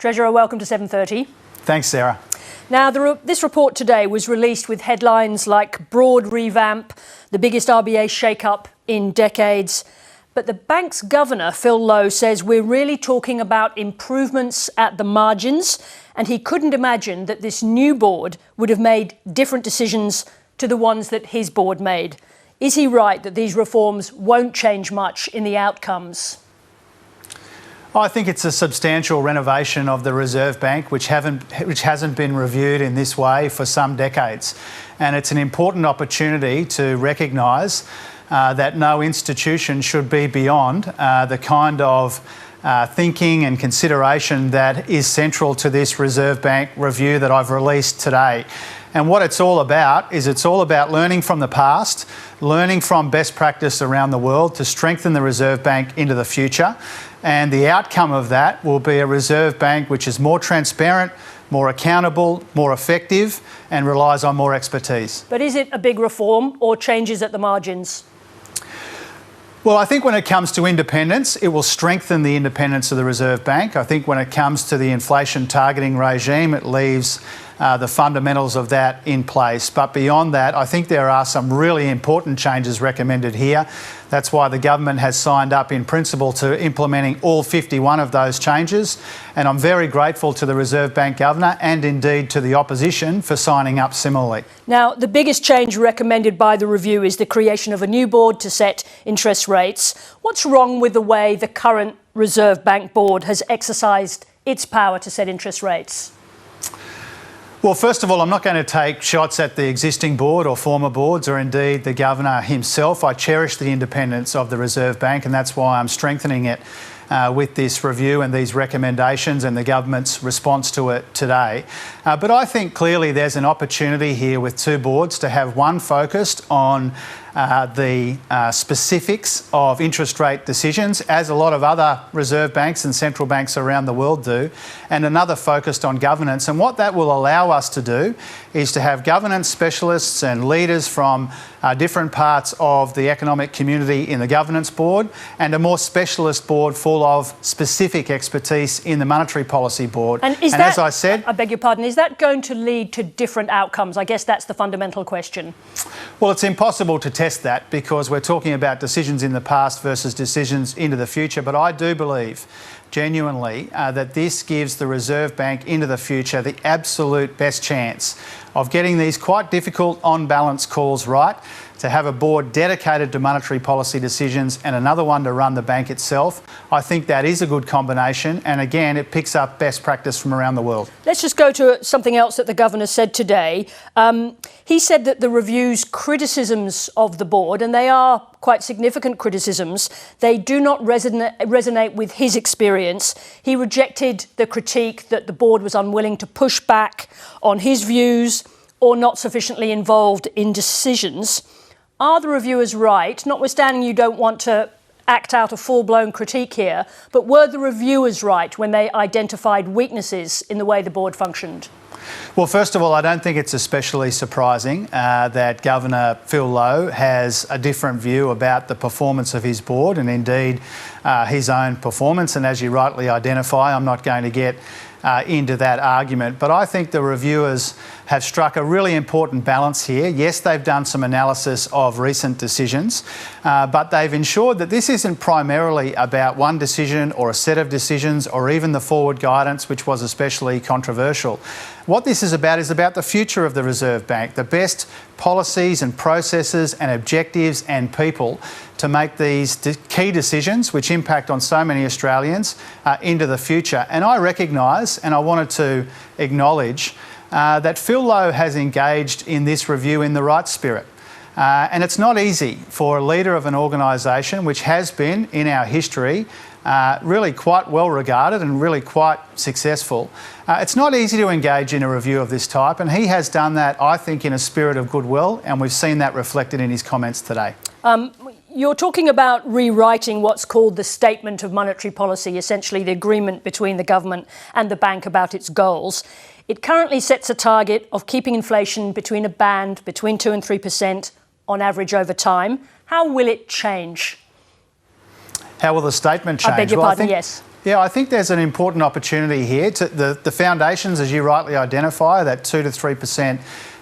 Treasurer, welcome to 7:30. Thanks, Sarah. Now, this report today was released with headlines like broad revamp, the biggest RBA shake-up in decades. But the bank's governor, Phil Lowe, says we're really talking about improvements at the margins, and he couldn't imagine that this new board would have made different decisions to the ones that his board made. Is he right that these reforms won't change much in the outcomes? I think it's a substantial renovation of the Reserve Bank, which hasn't been reviewed in this way for some decades. And it's an important opportunity to recognise that no institution should be beyond the kind of thinking and consideration that is central to this Reserve Bank review that I've released today. And what it's all about is it's all about learning from the past, learning from best practice around the world to strengthen the Reserve Bank into the future. And the outcome of that will be a Reserve Bank which is more transparent, more accountable, more effective, and relies on more expertise. But is it a big reform or changes at the margins? Well, I think when it comes to independence, it will strengthen the independence of the Reserve Bank. I think when it comes to the inflation targeting regime, it leaves the fundamentals of that in place. But beyond that, I think there are some really important changes recommended here. That's why the government has signed up in principle to implementing all 51 of those changes. And I'm very grateful to the Reserve Bank Governor and indeed to the opposition for signing up similarly. Now, the biggest change recommended by the review is the creation of a new board to set interest rates. What's wrong with the way the current Reserve Bank board has exercised its power to set interest rates? Well, first of all, I'm not going to take shots at the existing board or former boards or indeed the Governor himself. I cherish the independence of the Reserve Bank and that's why I'm strengthening it with this review and these recommendations and the government's response to it today. But I think clearly there's an opportunity here with two boards to have one focused on the specifics of interest rate decisions, as a lot of other reserve banks and central banks around the world do, and another focused on governance. And what that will allow us to do is to have governance specialists and leaders from different parts of the economic community in the governance board and a more specialist board full of specific expertise in the monetary policy board. And as I said, I beg your pardon, is that going to lead to different outcomes? I guess that's the fundamental question. Well, it's impossible to test that because we're talking about decisions in the past versus decisions into the future. But I do believe genuinely that this gives the Reserve Bank into the future the absolute best chance of getting these quite difficult on-balance calls right, to have a board dedicated to monetary policy decisions and another one to run the bank itself. I think that is a good combination, and again, it picks up best practice from around the world. Let's just go to something else that the Governor said today. He said that the review's criticisms of the board, and they are quite significant criticisms, they do not resonate with his experience. He rejected the critique that the board was unwilling to push back on his views or not sufficiently involved in decisions. Are the reviewers right, notwithstanding you don't want to act out a full-blown critique here, but were the reviewers right when they identified weaknesses in the way the board functioned? Well, first of all, I don't think it's especially surprising that Governor Phil Lowe has a different view about the performance of his board and indeed his own performance. And as you rightly identify, I'm not going to get into that argument. But I think the reviewers have struck a really important balance here. Yes, they've done some analysis of recent decisions, but they've ensured that this isn't primarily about one decision or a set of decisions or even the forward guidance, which was especially controversial. What this is about the future of the Reserve Bank, the best policies and processes and objectives and people to make these key decisions which impact on so many Australians into the future. And I recognise, and I wanted to acknowledge, that Phil Lowe has engaged in this review in the right spirit. And it's not easy for a leader of an organisation which has been, in our history, really quite well regarded and really quite successful. It's not easy to engage in a review of this type, and he has done that, I think, in a spirit of goodwill, and we've seen that reflected in his comments today. You're talking about rewriting what's called the Statement of Monetary Policy, essentially the agreement between the government and the bank about its goals. It currently sets a target of keeping inflation between a band between 2% and 3% on average over time. How will it change? How will the statement change? I beg your pardon, yes. Yeah, I think there's an important opportunity here. The foundations, as you rightly identify, that 2 to 3%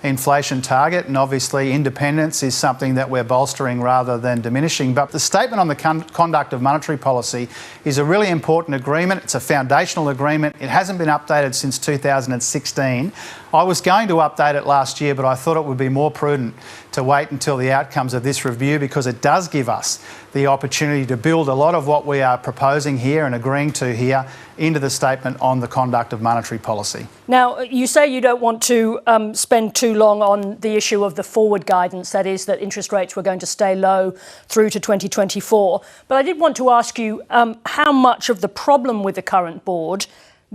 inflation target, and obviously independence is something that we're bolstering rather than diminishing. But the statement on the conduct of monetary policy is a really important agreement. It's a foundational agreement. It hasn't been updated since 2016. I was going to update it last year, but I thought it would be more prudent to wait until the outcomes of this review, because it does give us the opportunity to build a lot of what we are proposing here and agreeing to here into the statement on the conduct of monetary policy. Now, you say you don't want to spend too long on the issue of the forward guidance, that is, that interest rates were going to stay low through to 2024. But I did want to ask you how much of the problem with the current board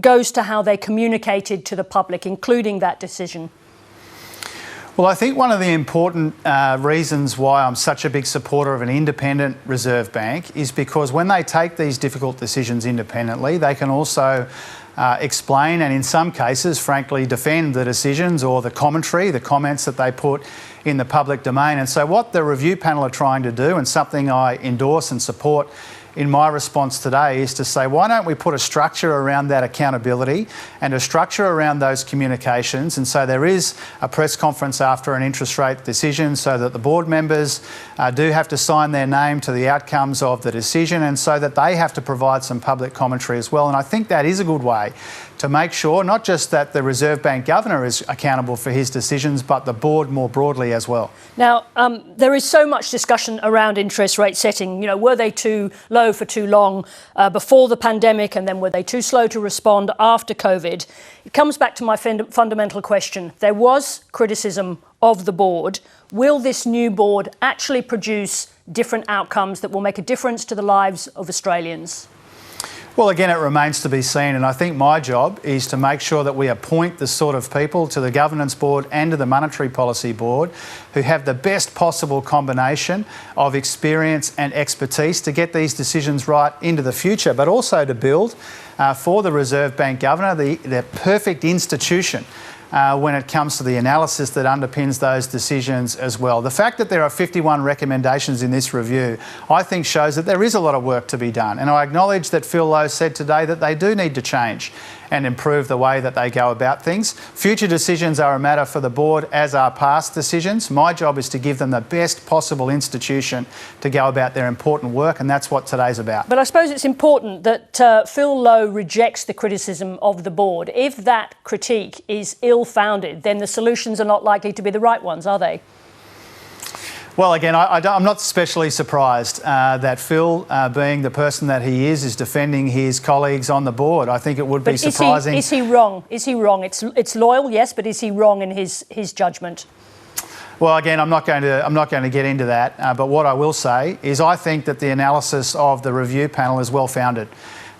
goes to how they communicated to the public, including that decision. Well, I think one of the important reasons why I'm such a big supporter of an independent Reserve Bank is because when they take these difficult decisions independently, they can also explain and in some cases, frankly, defend the decisions or the commentary, the comments that they put in the public domain. And so what the review panel are trying to do, and something I endorse and support in my response today, is to say, why don't we put a structure around that accountability and a structure around those communications? And so there is a press conference after an interest rate decision so that the board members do have to sign their name to the outcomes of the decision, and so that they have to provide some public commentary as well. And I think that is a good way to make sure not just that the Reserve Bank Governor is accountable for his decisions, but the board more broadly as well. Now, there is so much discussion around interest rate setting. You know, were they too low for too long before the pandemic, and then were they too slow to respond after COVID? It comes back to my fundamental question. There was criticism of the board. Will this new board actually produce different outcomes that will make a difference to the lives of Australians? Well, again, it remains to be seen, and I think my job is to make sure that we appoint the sort of people to the Governance Board and to the Monetary Policy Board who have the best possible combination of experience and expertise to get these decisions right into the future, but also to build for the Reserve Bank Governor the perfect institution when it comes to the analysis that underpins those decisions as well. The fact that there are 51 recommendations in this review, I think, shows that there is a lot of work to be done. And I acknowledge that Phil Lowe said today that they do need to change and improve the way that they go about things. Future decisions are a matter for the board, as are past decisions. My job is to give them the best possible institution to go about their important work, and that's what today's about. But I suppose it's important that Phil Lowe rejects the criticism of the board. If that critique is ill-founded, then the solutions are not likely to be the right ones, are they? Well, again, I'm not especially surprised that Phil, being the person that he is defending his colleagues on the board. I think it would be surprising. Is he wrong? Is he wrong? It's loyal, yes, but is he wrong in his judgment? Well, again, I'm not going to get into that. But what I will say is I think that the analysis of the review panel is well founded.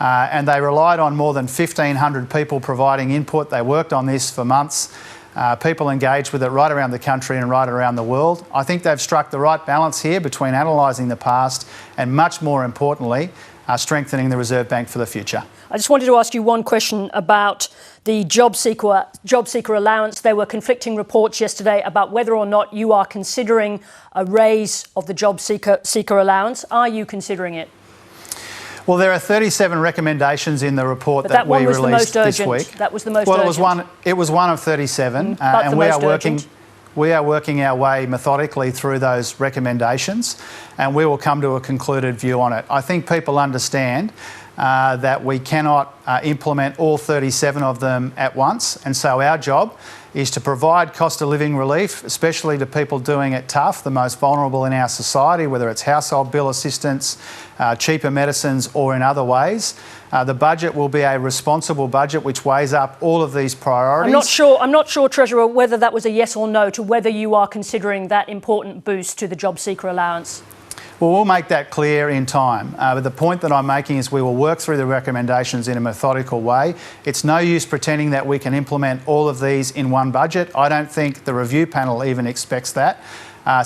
And they relied on more than 1,500 people providing input. They worked on this for months. People engaged with it right around the country and right around the world. I think they've struck the right balance here between analysing the past and, much more importantly, strengthening the Reserve Bank for the future. I just wanted to ask you one question about the job seeker allowance. There were conflicting reports yesterday about whether or not you are considering a raise of the job seeker allowance. Are you considering it? Well, there are 37 recommendations in the report that we released this week. That was the most urgent. Well, it was one of 37, and we are working our way methodically through those recommendations, and we will come to a concluded view on it. I think people understand that we cannot implement all 37 of them at once, and so our job is to provide cost of living relief, especially to people doing it tough, the most vulnerable in our society, whether it's household bill assistance, cheaper medicines, or in other ways. The budget will be a responsible budget which weighs up all of these priorities. I'm not sure, Treasurer, whether that was a yes or no to whether you are considering that important boost to the job seeker allowance. Well, we'll make that clear in time. But the point that I'm making is we will work through the recommendations in a methodical way. It's no use pretending that we can implement all of these in one budget. I don't think the review panel even expects that.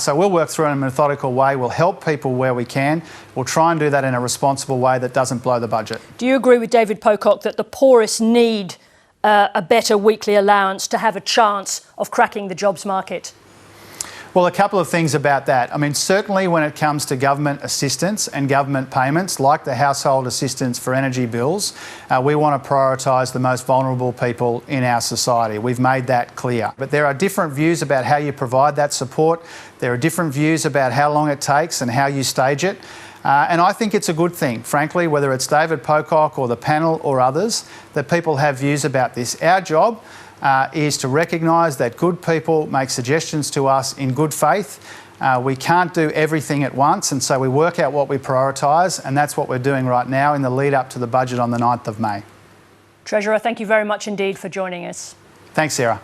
So we'll work through it in a methodical way. We'll help people where we can. We'll try and do that in a responsible way that doesn't blow the budget. Do you agree with David Pocock that the poorest need a better weekly allowance to have a chance of cracking the jobs market? Well, a couple of things about that. I mean, certainly when it comes to government assistance and government payments, like the household assistance for energy bills, we want to prioritise the most vulnerable people in our society. We've made that clear. But there are different views about how you provide that support. There are different views about how long it takes and how you stage it. And I think it's a good thing, frankly, whether it's David Pocock or the panel or others, that people have views about this. Our job is to recognise that good people make suggestions to us in good faith. We can't do everything at once, and so we work out what we prioritise, and that's what we're doing right now in the lead up to the budget on the 9th of May. Treasurer, thank you very much indeed for joining us. Thanks, Sarah.